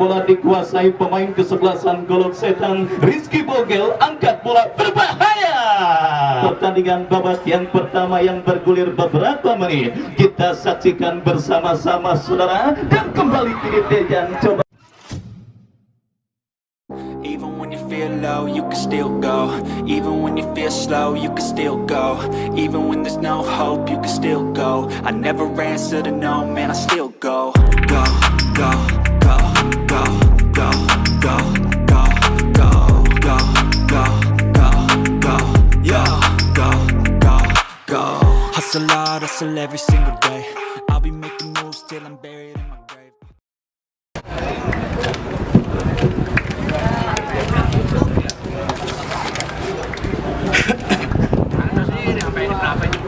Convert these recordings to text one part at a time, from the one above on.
bola dikuasai pemain kesebelasan Golok Setan. Rizky Bogel angkat bola berbahaya. Pertandingan babak yang pertama yang bergulir beberapa menit kita saksikan bersama-sama saudara, dan kembali kini Dejan coba. Even when you feel low, you can still go. Even when you feel slow, you can still go. Even when there's no hope, you can still go. I never answer to no, man, I still go. Go, go, go, go, go, go, go, go, go, go, go, go, yo, go, go, go. Hustle hard, hustle every single day. I'll be making moves till I'm buried in my grave.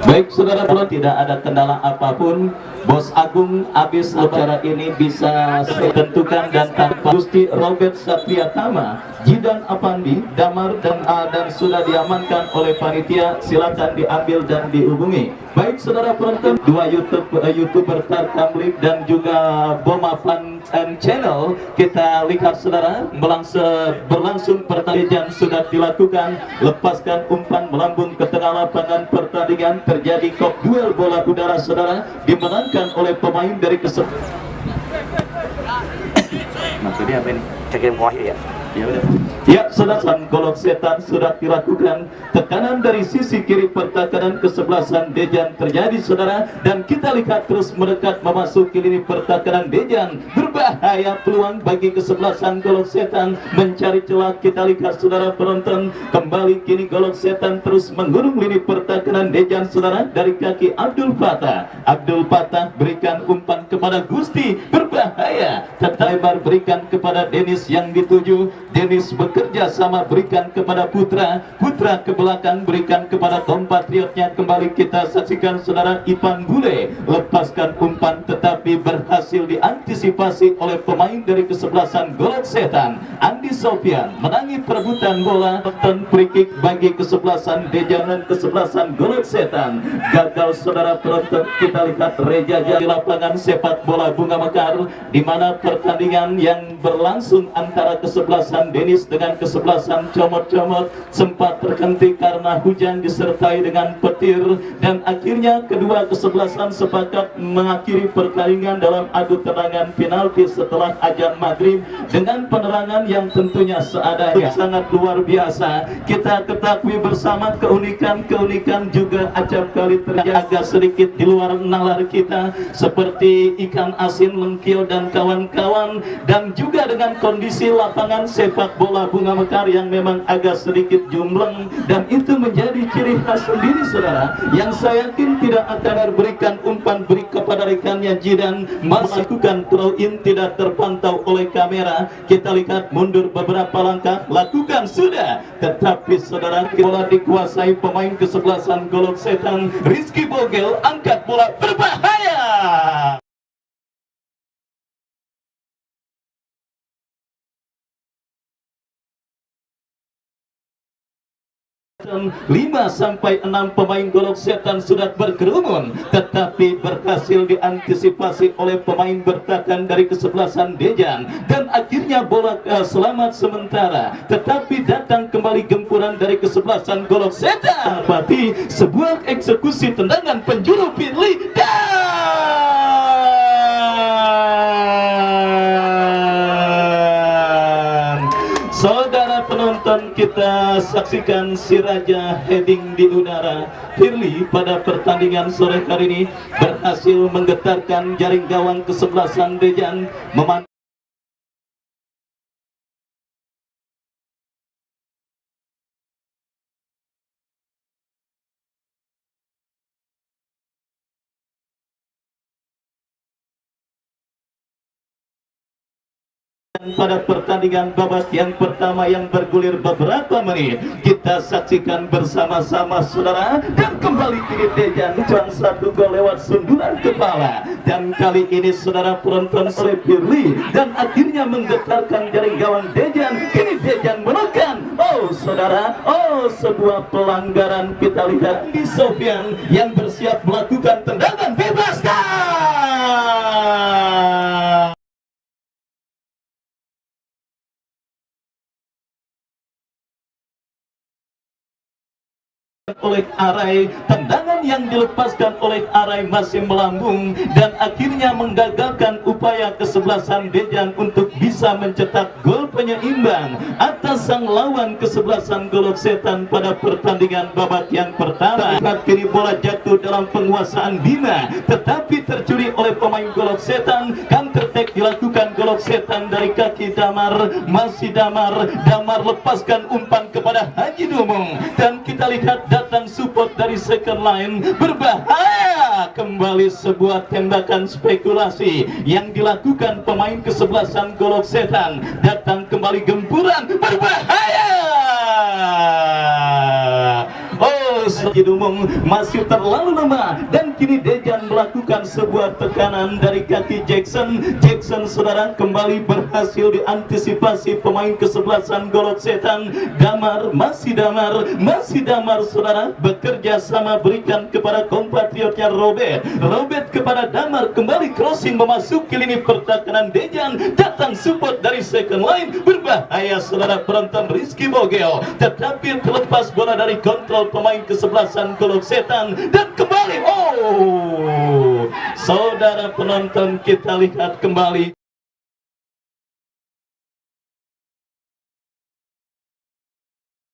Baik saudara, kalau tidak ada kendala apapun, Bos Agung habis acara ini bisa ditentukan dan tanpa Gusti Robert Satriatama, Jidan Apandi, Damar dan sudah diamankan oleh panitia. Silakan diambil dan dihubungi. Baik saudara penonton, dua YouTuber Tarkamlik dan juga Boma Fan Channel, kita lihat saudara, berlangsung pertandingan sudah dilakukan. Lepaskan umpan melambung ke tengah lapangan pertandingan, terjadi kok duel bola udara saudara, dimenangkan oleh pemain dari maksudnya apa ini? Cekin kuah ya. Ya udah. Ya, saudara, Golok Setan sudah dilakukan. Tekanan dari sisi kiri pertahanan kesebelasan Dejan terjadi saudara, dan kita lihat terus mendekat memasuki lini pertahanan Dejan. Berbahaya peluang bagi kesebelasan Golok Setan mencari celah. Kita lihat saudara penonton, kembali kini Golok Setan terus mengurung lini pertahanan Dejan saudara, dari kaki Abdul Fatah. Abdul Fatah berikan umpan kepada Gusti, berbahaya. Tetaibar berikan kepada Denis yang dituju. Denis bekerja sama berikan kepada Putra. Putra ke belakang berikan kepada kompatriotnya. Kembali kita saksikan saudara, Ipan Bule lepaskan umpan tetapi berhasil diantisipasi oleh pemain dari kesebelasan Golok Setan. Andi Sofian menangi perebutan bola, dan free kick bagi kesebelasan Dejan dan kesebelasan Golok Setan. Gagal saudara penonton, kita lihat Reja di lapangan sepak bola Bunga Mekar, di mana pertandingan yang berlangsung antara kesebelasan Denis dengan kesebelasan Comot-Comot sempat terhenti karena hujan disertai dengan petir, dan akhirnya kedua kesebelasan sepakat mengakhiri pertandingan dalam adu tendangan penalti setelah azan maghrib dengan penerangan yang tentunya seadanya. Sangat luar biasa. Kita ketahui bersama keunikan juga acap kali terjadi agak sedikit di luar nalar kita, seperti ikan asin, lengkil dan kawan-kawan, dan juga dengan kondisi lapangan sepak bola Bunga Mekar yang memang agak sedikit jumbleng, dan itu menjadi ciri khas sendiri saudara, yang saya yakin tidak akan berikan umpan beri kepada rekannya Jidan, melakukan throw in tidak terpantau oleh kamera. Kita lihat mundur beberapa langkah, lakukan sudah, tetapi saudara, bola dikuasai pemain kesebelasan Golok Setan. Rizky Bogel angkat bola berbahaya. 5-6 pemain Golok Setan sudah berkerumun, tetapi berhasil diantisipasi oleh pemain bertahan dari kesebelasan Dejan, dan akhirnya bola selamat sementara. Tetapi datang kembali gempuran dari kesebelasan Golok Setan. Berarti sebuah eksekusi tendangan penjuru pilih dan saudara penonton, kita saksikan si Raja heading di udara. Firly pada pertandingan sore hari ini berhasil menggetarkan jaring gawang kesebelasan Dejan. Pada pertandingan babak yang pertama yang bergulir beberapa menit, kita saksikan bersama-sama saudara, dan kembali kini Dejan cuan 1 gol lewat sundulan kepala, dan kali ini saudara penonton oleh Firly, dan akhirnya menggetarkan jaring gawang Dejan. Kini Dejan menekan, oh saudara, oh sebuah pelanggaran. Kita lihat di Sofian yang bersiap melakukan tendangan bebas. oleh Arai, tendangan yang dilepaskan oleh Arai masih melambung dan akhirnya menggagalkan upaya kesebelasan Dejan untuk bisa mencetak gol penyeimbang atas sang lawan kesebelasan Golok Setan pada pertandingan babak yang pertama. Kiri bola jatuh dalam penguasaan Bima tetapi tercuri oleh pemain Golok Setan. Counter attack dilakukan Golok Setan dari kaki Damar, masih Damar lepaskan umpan kepada Haji Dumung dan kita lihat datang support dari second line, berbahaya kembali sebuah tembakan spekulasi yang dilakukan pemain kesebelasan Golok Setan, datang kembali gempuran, berbahaya. Haji Dumung masih terlalu lemah dan kini Dejan melakukan sebuah tekanan dari kaki Jackson. Saudara kembali berhasil diantisipasi pemain kesebelasan Golok Setan. Damar masih Damar saudara bekerja sama berikan kepada kompatriotnya Robert kepada Damar, kembali crossing memasuki lini pertahanan Dejan, datang support dari second line, berbahaya saudara penonton Rizky Bogel tetapi terlepas bola dari kontrol pemain kesebelasan Golok Setan dan kembali saudara penonton kita lihat kembali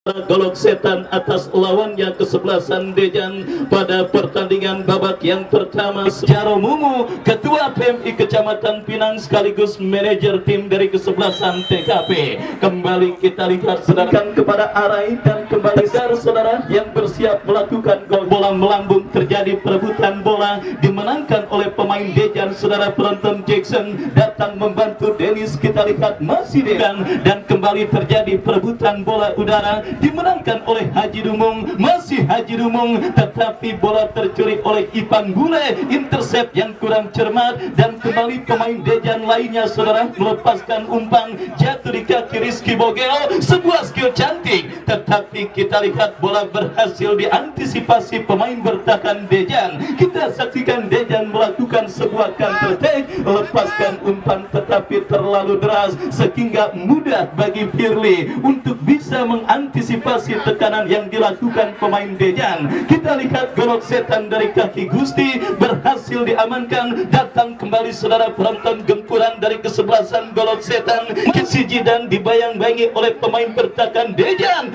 Golok Setan atas lawannya kesebelasan Dejan pada pertandingan babak yang pertama. Jaro Mumu, Ketua PMI Kecamatan Pinang sekaligus manajer tim dari kesebelasan TKP. Kembali kita lihat saudara kepada Arai dan kembali saudara yang bersiap melakukan gol. Bola melambung, terjadi perebutan bola dimenangkan oleh pemain Dejan. Saudara penonton Jackson datang membantu Dennis, kita lihat masih Dejan dan kembali terjadi perebutan bola udara dimenangkan oleh Haji Dumung, masih Haji Dumung tetapi bola tercuri oleh Ipan Bule, intercept yang kurang cermat dan kembali pemain Dejan lainnya saudara melepaskan umpan jatuh di kaki Rizky Bogel, sebuah skill cantik tetapi kita lihat bola berhasil diantisipasi pemain bertahan Dejan. Kita saksikan Dejan melakukan sebuah counter attack, lepaskan umpan tetapi terlalu deras sehingga mudah bagi Firly untuk bisa mengantisipasi tekanan yang dilakukan pemain Dejan. Kita lihat Golok Setan dari kaki Gusti berhasil diamankan, datang kembali saudara penonton gempuran dari kesebelasan Golok Setan, Kisiji dan dibayang-bayangi oleh pemain bertahan Dejan.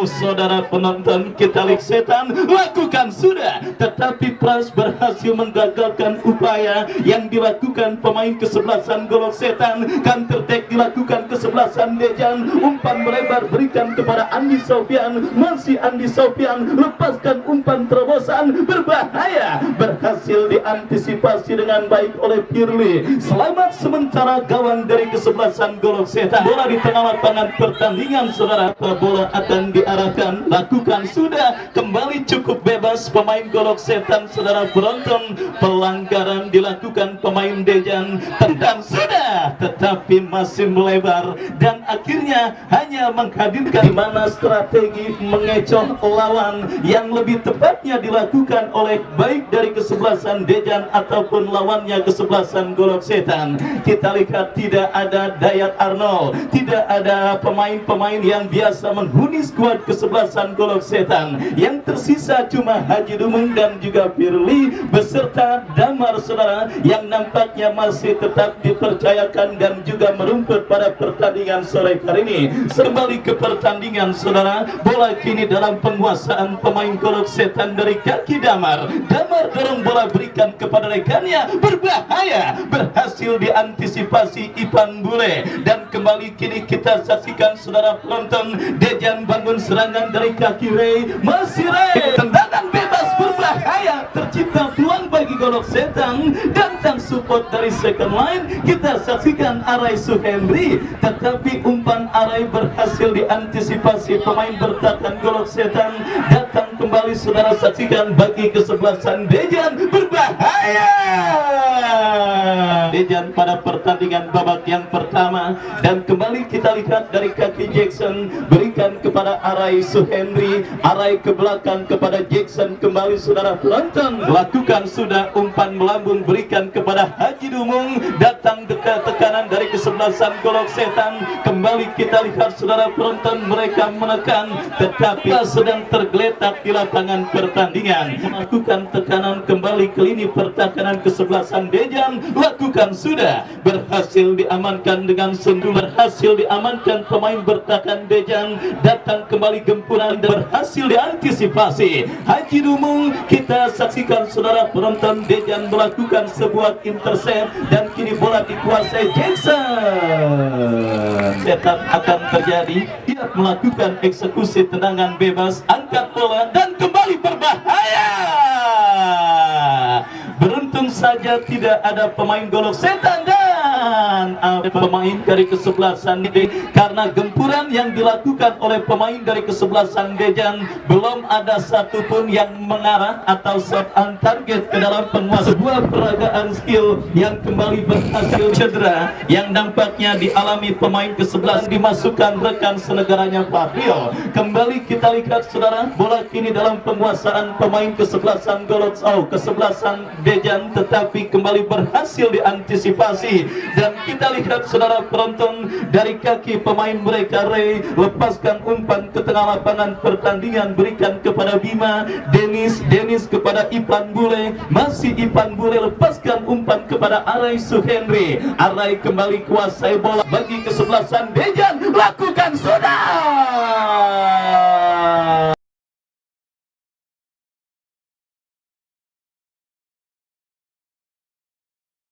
Saudara penonton kita lihat Setan lakukan sudah tetapi Pras berhasil menggagalkan upaya yang dilakukan pemain kesebelasan Golok Setan. Counter attack dilakukan kesebelasan Dejan, umpan melebar berikan kepada Andi Sofian, masih Andi Sofian lepaskan umpan terobosan, berbahaya, berhasil diantisipasi dengan baik oleh Firly. Selamat sementara gawang dari kesebelasan Golok Setan. Bola di tengah lapangan pertandingan saudara, bola akan diarahkan, lakukan sudah, kembali cukup bebas pemain Golok Setan saudara penonton. Pelanggaran dilakukan pemain Dejan, tendang sudah tetapi masih melebar dan akhirnya hanya menghadirkan mana strategi mengecoh lawan yang lebih tepatnya dilakukan oleh baik dari kesebelasan Dejan ataupun lawannya kesebelasan Golok Setan. Kita lihat tidak ada Dayat Arnold, tidak ada pemain-pemain yang biasa menghuni skuad kesebelasan Golok Setan. Yang tersisa cuma Haji Dumung dan juga Firly beserta Damar saudara yang nampaknya masih tetap dipercayakan dan juga merumput pada pertandingan sore hari ini. Kembali ke pertandingan saudara, bola kini dalam penguasaan pemain Golok Setan dari kaki Damar dorong bola berikan kepada rekannya, berbahaya, berhasil diantisipasi Ipan Bule dan kembali kini kita saksikan saudara penonton Dejan bangun serangan dari kaki Ray, masih Ray, tendangan bebas berbahaya, tercipta peluang bagi Golok Setan, datang support dari second line. Kita saksikan Arai Suhendri tetapi umpan Arai berhasil diantisipasi pemain bertahan Golok Setan, datang kembali saudara saksikan bagi kesebelasan Dejan, berbahaya Dejan pada pertandingan babak yang pertama dan kembali kita lihat dari kaki Jackson berikan kepada Arai Suhendri, Arai ke belakang kepada Jackson, kembali saudara penonton lakukan sudah umpan melambung berikan kepada Haji Dumung, datang dekat tekanan dari kesebelasan Golok Setan. Kembali kita lihat saudara penonton mereka menekan tetapi sedang tergeletak di lapangan pertandingan. Melakukan tekanan kembali ke lini pertahanan kesebelasan Dejan, lakukan sudah, berhasil diamankan dengan sendu, berhasil diamankan pemain bertahan Dejan, datang kembali gempuran dan berhasil diantisipasi Haji Dumung. Kita saksikan saudara penonton, Dejan melakukan sebuah intercept dan kini bola dikuasai Jackson. Setan akan terjadi, dia melakukan eksekusi tendangan bebas, angkat bola dan kembali berbahaya. Beruntung saja tidak ada pemain golok setan dan pemain dari kesebelasan D, karena gempuran yang dilakukan oleh pemain dari kesebelasan Dejan belum ada satupun yang mengarah atau shot on target ke dalam penguasa. Sebuah peragaan skill yang kembali berhasil cedera yang nampaknya dialami pemain kesebelasan, dimasukkan rekan senegaranya Fabrio. Kembali kita lihat saudara, bola kini dalam penguasaan pemain kesebelasan Golok kesebelasan Dejan, tetapi kembali berhasil diantisipasi. Dan kita lihat saudara penonton, dari kaki pemain mereka Ray lepaskan umpan ke tengah lapangan pertandingan, berikan kepada Bima, Dennis kepada Ipan Bule, masih Ipan Bule lepaskan umpan kepada Arai Suhendri. Arai kembali kuasai bola bagi kesebelasan Dejan, lakukan sudah.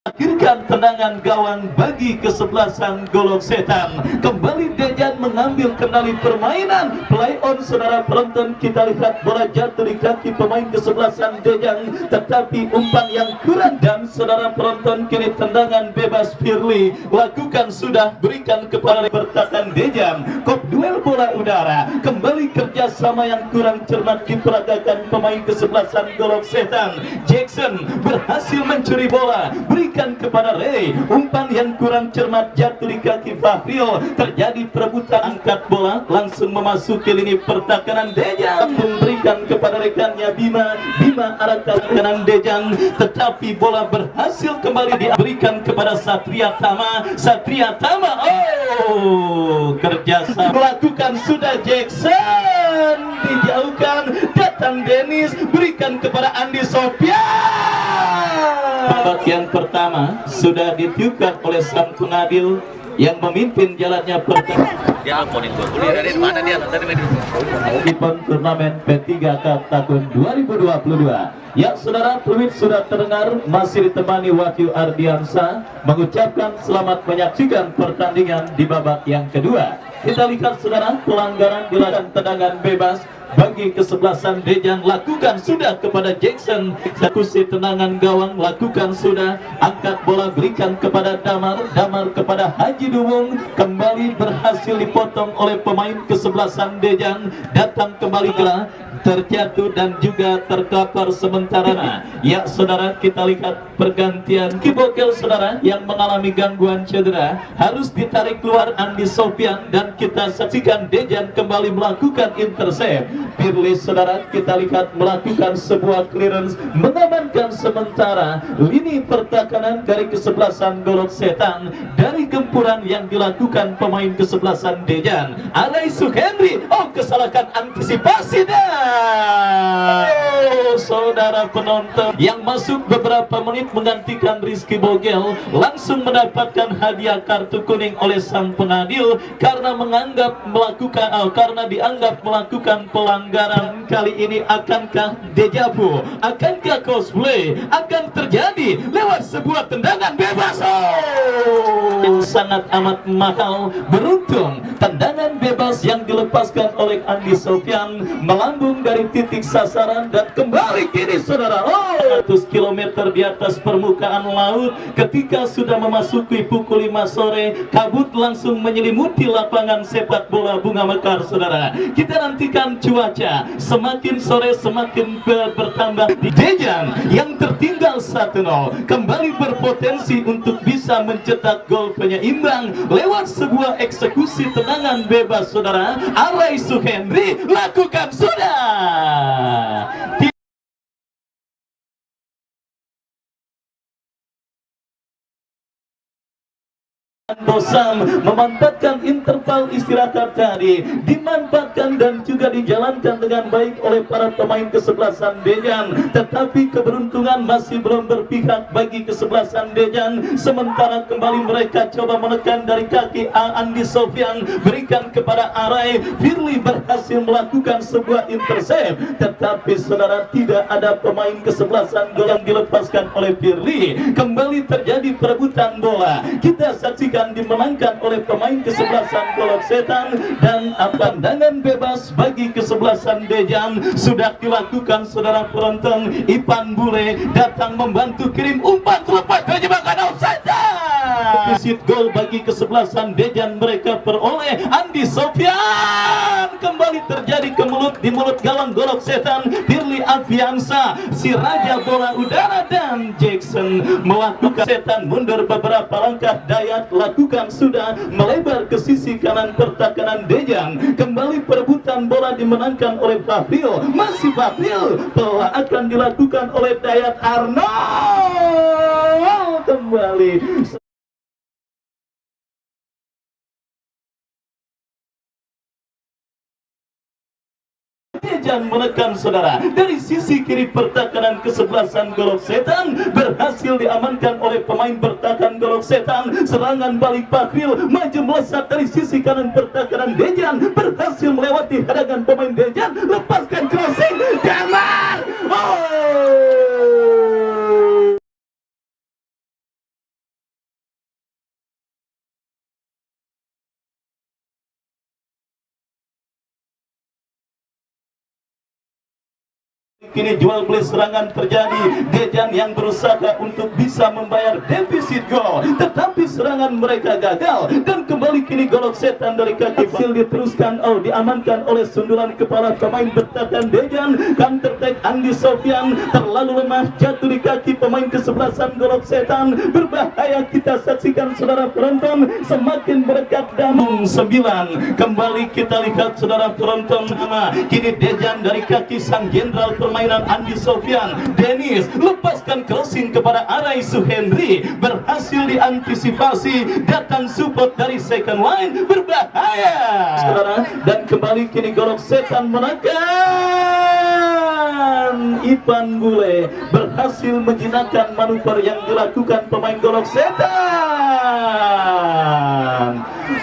Akhirkan tendangan gawang bagi kesebelasan Golok Setan. Kembali Dejan mengambil kendali permainan. Play on saudara penonton, kita lihat bola jatuh di kaki pemain kesebelasan Dejan, tetapi umpan yang kurang. Dan saudara penonton, kini tendangan bebas Firly lakukan sudah, berikan kepada bertahan Dejan. Kop duel bola udara, kembali kerjasama yang kurang cermat diperagakan pemain kesebelasan Golok Setan. Jackson berhasil mencuri bola, berikan kepada Ray, umpan yang kurang cermat jatuh di kaki Fahrio. Terjadi perebutan, angkat bola langsung memasuki lini pertahanan Dejan, memberikan kepada rekannya Bima arah ke kanan Dejan, tetapi bola berhasil kembali diberikan kepada Satria Tama. Kerjasama melakukan sudah, Jackson dijauhkan, datang Dennis, berikan kepada Andi Sofian. Babak yang pertama sudah ditiupkan oleh sang pengadil yang memimpin jalannya pertandingan. Dia ngomongin gua kuliah dari mana dia nonton di turnamen P3 Cup tahun 2022. Ya saudara, peluit sudah terdengar, masih ditemani Wahyu Ardiansa mengucapkan selamat menyaksikan pertandingan di babak yang kedua. Kita lihat saudara, pelanggaran dilakukan tendangan bebas bagi kesebelasan Dejan, lakukan sudah kepada Jackson. Eksekusi tendangan gawang lakukan sudah, angkat bola berikan kepada Damar kepada Haji Dumung, kembali berhasil dipotong oleh pemain kesebelasan Dejan, datang kembali gerak, terjatuh dan juga terkapar sementara. Ya saudara, kita lihat pergantian Kibogel saudara yang mengalami gangguan cedera, harus ditarik keluar Andi Sofian, dan kita saksikan Dejan kembali melakukan intercept. Firly saudara, kita lihat melakukan sebuah clearance, mengamankan sementara lini pertahanan dari kesebelasan Golok Setan dari gempuran yang dilakukan pemain kesebelasan Dejan. Arai Suhendri, kesalahan antisipasi dan saudara penonton yang masuk beberapa menit menggantikan Rizky Bogel langsung mendapatkan hadiah kartu kuning oleh sang pengadil karena dianggap melakukan pelanggaran. Kali ini akankah dejavu, akankah cosplay akan terjadi lewat sebuah tendangan bebas? Sangat amat mahal. Beruntung tendangan bebas yang dilepaskan oleh Andi Sofian melambung dari titik sasaran dan kembali kini saudara 100 km di atas permukaan laut. Ketika sudah memasuki pukul 5 sore, kabut langsung menyelimuti lapangan sepak bola Bunga Mekar saudara. Kita nantikan cuaca semakin sore semakin bertambah. Di Dejan yang tertinggal 1-0 kembali berpotensi untuk bisa mencetak gol penyeimbang lewat sebuah eksekusi tendangan bebas saudara. Arai Suhendri lakukan sudah. bosan memanfaatkan interval istirahat tadi dimanfaatkan dan juga dijalankan dengan baik oleh para pemain kesebelasan Dejan, tetapi keberuntungan masih belum berpihak bagi kesebelasan Dejan. Sementara kembali mereka coba menekan dari kaki Andi Sofyan, berikan kepada Arai. Firly berhasil melakukan sebuah intercept, tetapi saudara tidak ada pemain kesebelasan yang dilepaskan oleh Firly. Kembali terjadi perebutan bola, kita saksikan dimenangkan oleh pemain kesebelasan Golok Setan, dan pandangan bebas bagi kesebelasan Dejan sudah dilakukan saudara penonton. Ipan Bule datang membantu kirim umpan terlepas dari jebakan offside. Defisit gol bagi kesebelasan Dejan mereka peroleh Andi Sofyan. Kembali terjadi di mulut gawang Golok Setan. Firly Afiansa, si raja bola udara, dan Jackson melakukan setan mundur beberapa langkah. Dayat lakukan sudah melebar ke sisi kanan pertahanan Dejan. Kembali perebutan bola dimenangkan oleh Fahril. Masih Fahril, bola akan dilakukan oleh Dayat Arnold. Kembali Dejan menekan saudara dari sisi kiri pertahanan kesebelasan Golok Setan, berhasil diamankan oleh pemain pertahanan Golok Setan. Serangan balik Fahril maju melesat dari sisi kanan pertahanan Dejan, berhasil melewati hadangan pemain Dejan, lepaskan crossing Damar. Kini jual beli serangan terjadi. Dejan yang berusaha untuk bisa membayar defisit gol, tetapi serangan mereka gagal, dan kembali kini Golok Setan dari kaki Fahril diteruskan. Diamankan oleh sundulan kepala pemain bertahan Dejan. Counter attack Andi Sofyan terlalu lemah, jatuh di kaki pemain kesebelasan Golok Setan. Berbahaya, kita saksikan saudara penonton, semakin berdekat dalam 9. Kembali kita lihat saudara penonton, kini Dejan dari kaki sang jenderal permainan Andi Sofyan. Dennis lepaskan crossing kepada Arai Suhendri, berhasil diantisipasi, datang support dari second line, berbahaya saudara. Dan kembali kini Golok Setan menekan. Ipan Bule berhasil menjinakkan manuver yang dilakukan pemain Golok Setan.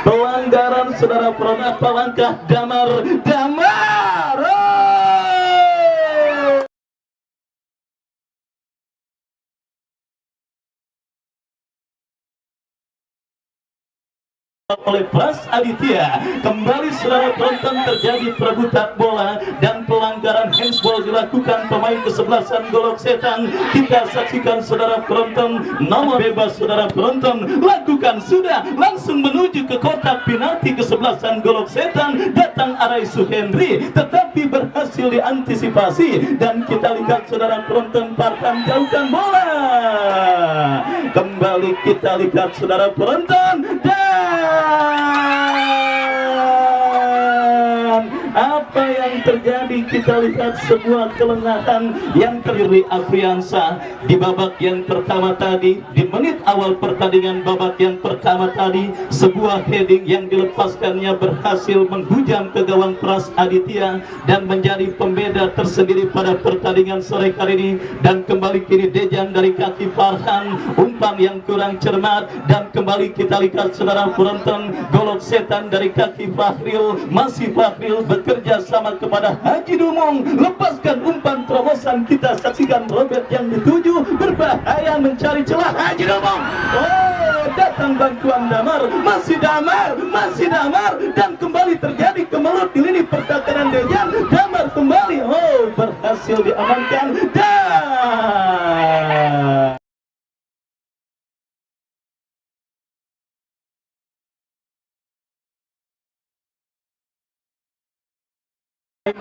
Pelanggaran saudara, apa langkah Damar. Oleh Pras Aditya. Kembali saudara penonton, terjadi perebutan bola dan pelanggaran handsball dilakukan pemain kesebelasan Golok Setan. Kita saksikan saudara penonton, nomor bebas saudara penonton lakukan sudah, langsung menuju ke kotak penalti kesebelasan Golok Setan. Datang Arai Suhendri, tetapi berhasil diantisipasi, dan kita lihat saudara penonton, Parkan jauhkan bola. Kembali kita lihat saudara penonton, dan apa yang terjadi, kita lihat sebuah kelengahan yang terjadi Afriansa di babak yang pertama tadi. Di menit awal pertandingan babak yang pertama tadi, sebuah heading yang dilepaskannya berhasil menghujam ke gawang Pras Aditya dan menjadi pembeda tersendiri pada pertandingan sore hari ini. Dan kembali kini Dejan dari kaki Farhan, umpan yang kurang cermat, dan kembali kita lihat saudara penonton, Golok Setan dari kaki Fahril. Masih Fahril bekerja sama kepada Haji Dumong, lepaskan umpan terobosan. Kita saksikan Robert yang dituju, berbahaya mencari celah Haji Dumong. Datang bantuan Damar, masih Damar, dan kembali terjadi kemelut di lini pertahanan Dejan. Damar kembali, berhasil diamankan, dan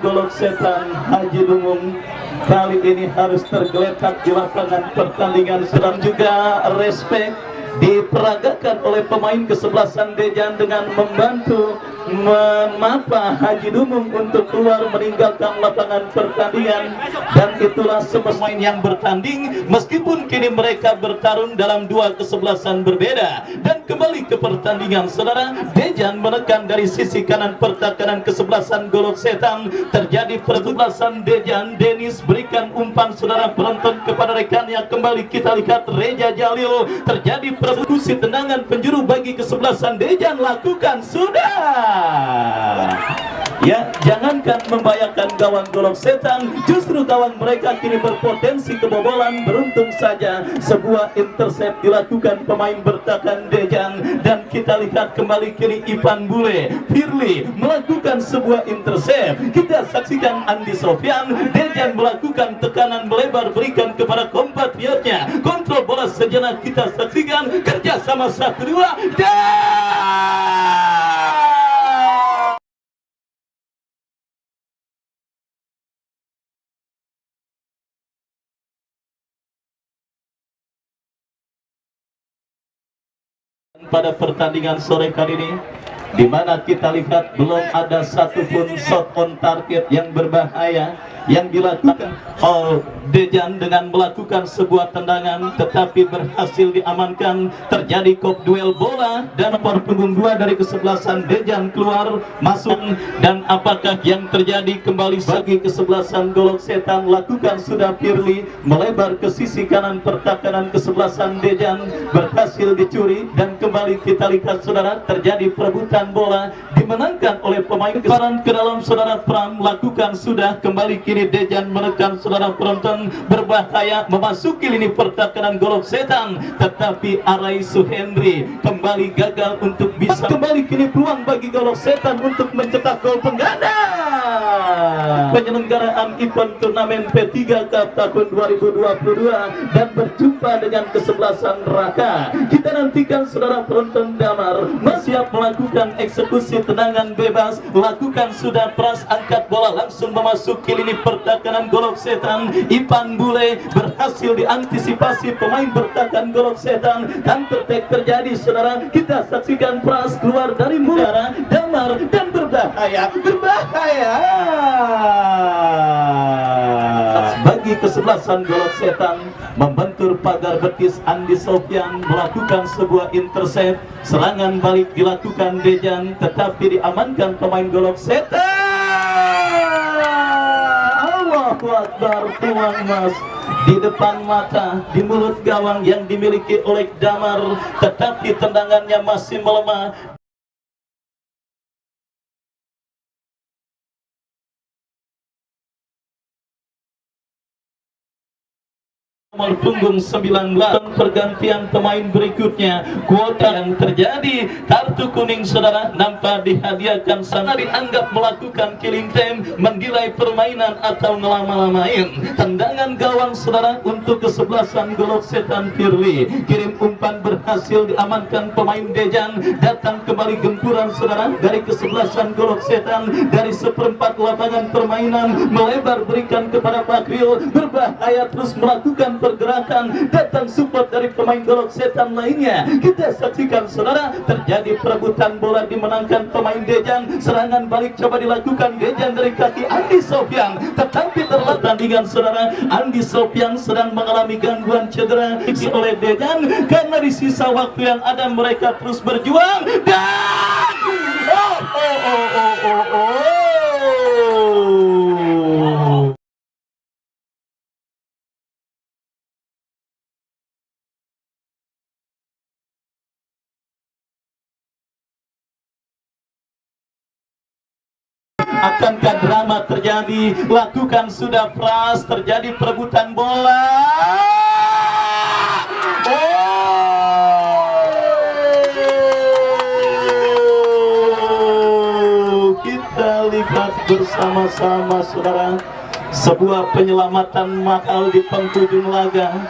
Golok Setan Haji Dumung kali ini harus tergeletak di lapangan pertandingan. Sedang juga respect diperagakan oleh pemain kesebelasan Dejan dengan membantu memapa Haji Dumung untuk keluar meninggalkan lapangan pertandingan. Dan itulah pemain yang bertanding meskipun kini mereka bertarung dalam dua kesebelasan berbeda. Dan kembali ke pertandingan saudara, Dejan menekan dari sisi kanan pertahanan kesebelasan Golok Setan. Terjadi persebelasan Dejan, Denis berikan umpan saudara penonton kepada rekannya. Kembali kita lihat Reja Jalil, terjadi persekusi tendangan penjuru bagi kesebelasan Dejan, lakukan sudah. Ya, jangankan membahayakan gawang Golok Setan, justru gawang mereka kini berpotensi kebobolan. Beruntung saja sebuah intercept dilakukan pemain bertahan Dejan. Dan kita lihat kembali kini Ipan Bule, Firly melakukan sebuah intercept. Kita saksikan Andi Sofyan, Dejan melakukan tekanan melebar berikan kepada kompatriotnya. Kontrol bola sejenak kita saksikan kerjasama 1-2 dan pada pertandingan sore kali ini, di mana kita lihat belum ada satupun shot on target yang berbahaya yang dilakukan oleh Dejan dengan melakukan sebuah tendangan tetapi berhasil diamankan. Terjadi kop duel bola dan punggung dua dari kesebelasan Dejan keluar masuk. Dan apakah yang terjadi kembali bagi kesebelasan Golok Setan? Lakukan sudah Firly melebar ke sisi kanan pertahanan kesebelasan Dejan, berhasil dicuri. Dan kembali kita lihat saudara, terjadi perebutan bola dimenangkan oleh pemain kesaran ke dalam saudara Pram. Lakukan sudah kembali kini Dejan menekan saudara penonton, berbahaya memasuki lini pertahanan Golok Setan, tetapi Arai Suhendri kembali gagal untuk bisa kembali kini peluang bagi Golok Setan untuk mencetak gol pengganda. Penyelenggaraan event turnamen P3 Cup tahun 2022 dan berjumpa dengan kesebelasan Raka. Kita nantikan saudara penonton Damar siap melakukan eksekusi tendangan bebas. Lakukan sudah Pras, angkat bola langsung memasuki lini pertahanan Golok Setan. Ipan Bule berhasil diantisipasi pemain bertahan Golok Setan. Counter-attack terjadi saudara, kita saksikan Pras keluar dari Mutiara Damar dan berbahaya bagi kesebelasan Golok Setan. Membentur pagar betis Andi Sofyan melakukan sebuah intercept. Serangan balik dilakukan Dejan tetapi diamankan pemain Golok Setan. Allahu Akbar, peluang emas di depan mata, di mulut gawang yang dimiliki oleh Damar, tetapi tendangannya masih melemah. Nomor punggung 19, pergantian pemain berikutnya. Kuota yang terjadi, kartu kuning saudara nampak dihadiahkan. Sana dianggap melakukan killing time, menilai permainan atau ngelama-lamain. Tendangan gawang saudara untuk kesebelasan Golok Setan Firly. Kirim umpan berhasil diamankan pemain Dejan. Datang kembali gempuran saudara dari kesebelasan Golok Setan. Dari seperempat lapangan permainan melebar berikan kepada Fakril. Berbahaya terus melakukan pergerakan, datang support dari pemain Golok Setan lainnya. Kita saksikan saudara, terjadi perebutan bola dimenangkan pemain Dejan. Serangan balik coba dilakukan Dejan dari kaki Andi Sofyan, tetapi terlambat tandingan saudara. Andi Sofyan sedang mengalami gangguan cedera oleh Dejan. Karena di sisa waktu yang ada mereka terus berjuang dan akankah drama terjadi? Lakukan sudah Pras, terjadi perebutan bola. Kita lihat bersama-sama saudara, sebuah penyelamatan mahal di penghujung laga.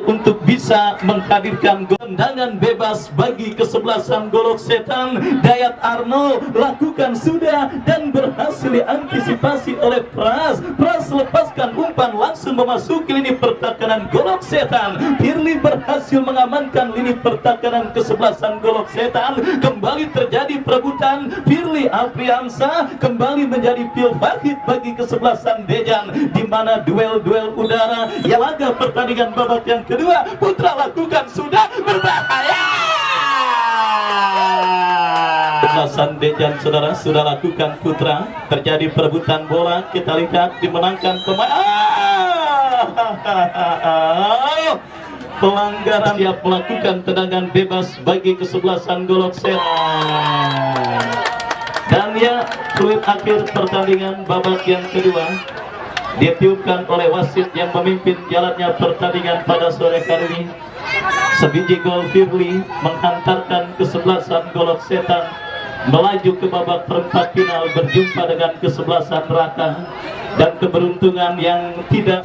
untuk bisa menghadirkan tendangan bebas bagi kesebelasan Golok Setan. Dayat Arnold lakukan sudah dan berhasil diantisipasi oleh Pras. Pras lepaskan umpan langsung memasuki lini pertahanan Golok Setan. Firly berhasil mengamankan lini pertahanan kesebelasan Golok Setan. Kembali terjadi perebutan. Firly Afriansa kembali menjadi pil fakit bagi kesebelasan Dejan, di mana duel-duel udara yang laga pertandingan babak yang kedua Putra lakukan sudah berbahaya. Kesebelasan Dejan saudara sudah lakukan Putra, terjadi perebutan bola, kita lihat dimenangkan pemain. Pelanggaran siap melakukan tendangan bebas bagi kesebelasan Golok Setan. Dan ya, fluid akhir pertandingan babak yang kedua ditiupkan oleh wasit yang memimpin jalannya pertandingan pada sore hari ini. Sebiji gol Firly menghantarkan kesebelasan Golok Setan melaju ke babak perempat final berjumpa dengan kesebelasan Raka, dan keberuntungan yang tidak